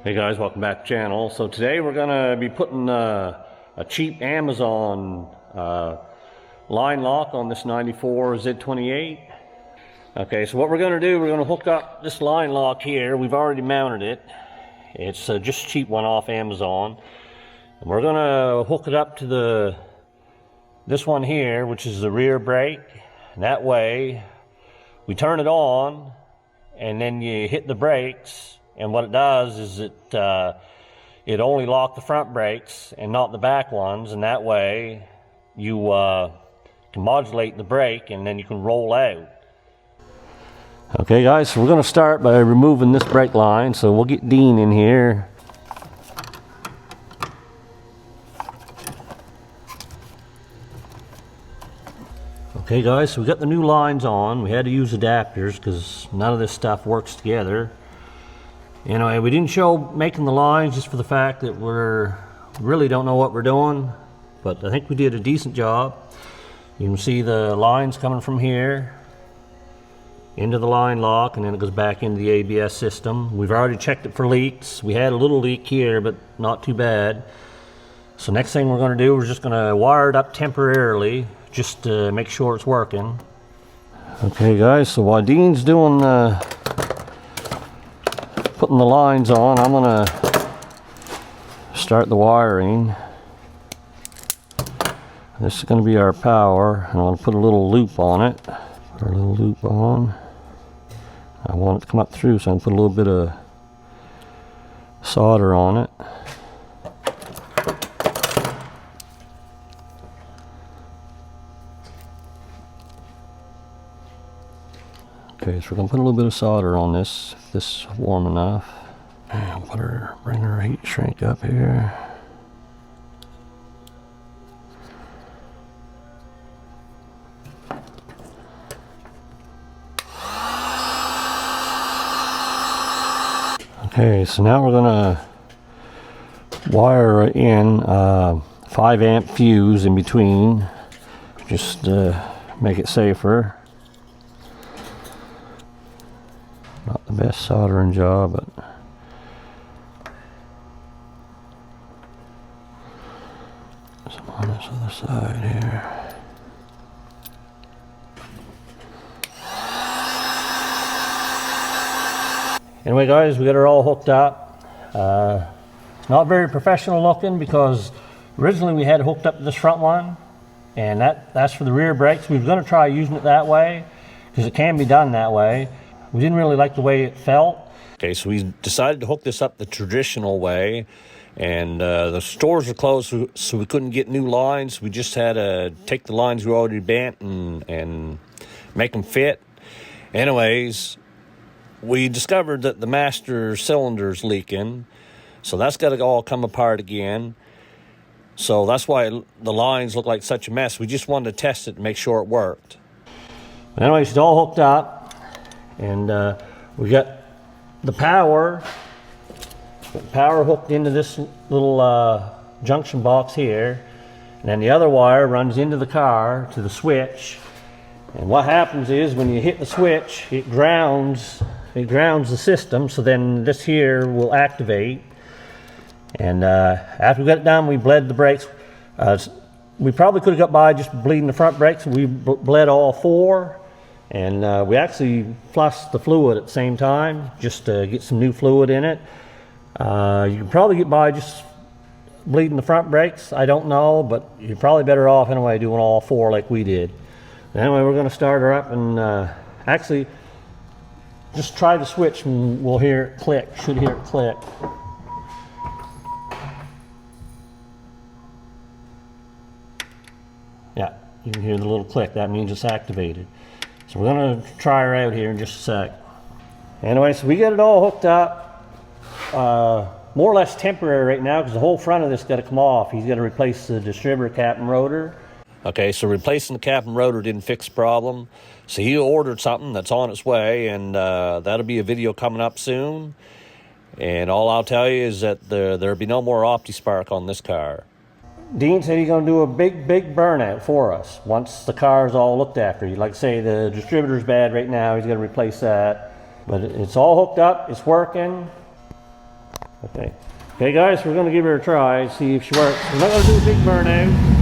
Hey guys, welcome back to the channel. So today we're gonna be putting a cheap Amazon line lock on this 94 Z28. Okay, so what we're gonna do, we're gonna hook up this line lock here. We've already mounted it. It's just a cheap one off Amazon. And we're gonna hook it up to this one here, which is the rear brake. And that way, we turn it on, and then you hit the brakes. And what it does is it only locks the front brakes and not the back ones, and that way you can modulate the brake and then you can roll out. Okay guys, so we're going to start by removing this brake line, so we'll get Dean in here. Okay guys, so we got the new lines on. We had to use adapters because none of this stuff works together. Anyway, we didn't show making the lines just for the fact that we really don't know what we're doing, but I think we did a decent job. You can see the lines coming from here into the line lock, and then it goes back into the ABS system. We've already checked it for leaks. We had a little leak here, but not too bad. So next thing we're going to do, we're just going to wire it up temporarily just to make sure it's working. Okay guys, so while Dean's doing putting the lines on, I'm gonna start the wiring. This is gonna be our power. I'm gonna put a little loop on it. Put our little loop on. I want it to come up through, so I'm gonna put a little bit of solder on it. Okay, so we're gonna put a little bit of solder on this, if this is warm enough. And bring our heat shrink up here. Okay, so now we're gonna wire in 5 amp fuse in between, just to make it safer. Not the best soldering job, but some on this other side here. Anyway guys, we got it all hooked up. It's not very professional looking because originally we had it hooked up to this front one, and that's for the rear brakes. We were going to try using it that way because it can be done that way. We didn't really like the way it felt. Okay, so we decided to hook this up the traditional way, and the stores were closed, so we couldn't get new lines. We just had to take the lines we already bent and make them fit. Anyways, we discovered that the master cylinder's leaking, so that's got to all come apart again. So that's why the lines look like such a mess. We just wanted to test it and make sure it worked. Anyways, it's all hooked up. And we got the power hooked into this little junction box here, and then the other wire runs into the car to the switch. And what happens is when you hit the switch, it grounds the system, so then this here will activate. And after we got it done, we bled the brakes. We probably could have got by just bleeding the front brakes. We bled all 4. And we actually flushed the fluid at the same time, just to get some new fluid in it. You can probably get by just bleeding the front brakes. I don't know, but you're probably better off anyway doing all 4 like we did. Anyway, we're going to start her up and actually just try the switch and we'll hear it click. Should hear it click. Yeah, you can hear the little click. That means it's activated. So we're going to try her out here in just a sec. Anyway, so we got it all hooked up. More or less temporary right now because the whole front of this got to come off. He's got to replace the distributor cap and rotor. Okay, so replacing the cap and rotor didn't fix the problem. So he ordered something that's on its way, and that'll be a video coming up soon. And all I'll tell you is that there'll be no more OptiSpark on this car. Dean said he's going to do a big burnout for us once the car's all looked after. Like I say, the distributor's bad right now. He's going to replace that. But it's all hooked up. It's working. Okay. Okay guys, we're gonna give her a try, see if she works. We're not gonna do a big burnout.